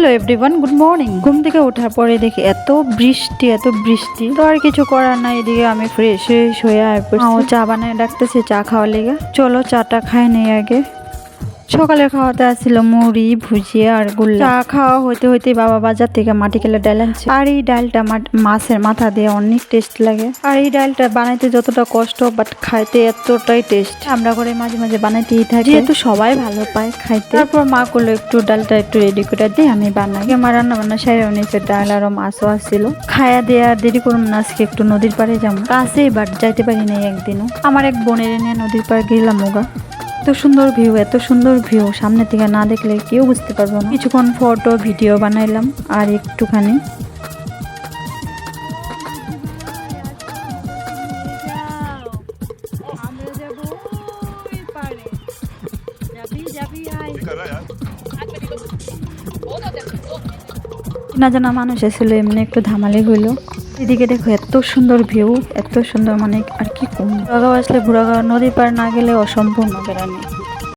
Hello everyone, good morning. ঘুম থেকে ওঠার পরে দেখি এত বৃষ্টি তো আর কিছু করার নাই। এদিকে আমি ফ্রেশ হয়ে চা বানায় ডাকতেছে চা খাওয়ার লেগে। চলো চাটা খাই নেই আগে। সকালের খাওয়াতে আসছিল মুড়ি ভুজিয়া আর গুল্লা। চা খাওয়া হইতে হইতে বাবা বাজার থেকে মাটি কেলে ডাল আনছে, আর এই ডালটা মাছের মাথা দিয়ে অনেক টেস্ট লাগে। আর এই ডালটা বানাইতে যতটা কষ্ট বাট খাইতে এতটাই টেস্ট। আমরা করে মাঝে মাঝে বানাইতেই থাকি, যেহেতু সবাই ভালো পায় খাইতে। তারপর মা করলো একটু ডালটা একটু রেডি করে দিয়ে আমি বানাই। আমার রান্না বান্না সেরে নিচে ডাল আরো মাছও আসছিল। খায়া দিয়ে আর দেরি করুন না, আজকে একটু নদীর পাড়ে যাবো। কাছেই বাট যাইতে পারি নাই একদিনও। আমার এক বোনের নিয়ে নদীর পাড়ে গেলাম ওগা। এত সুন্দর ভিউ সামনে থেকে না দেখলে কেউ বুঝতে পারবো না। কিছুক্ষণ ফটো ভিডিও বানাইলাম আর একটুখানি। না জানা মানুষ এসেছিল, এমনি একটু ধামালি হইলো। এদিকে দেখো এত সুন্দর ভিউ, এত সুন্দর মানে আর কি কম। বুড়াগাঁও আসলে বুড়াগাঁও নদী পার না গেলে অসম্পূর্ণ বেড়ানি।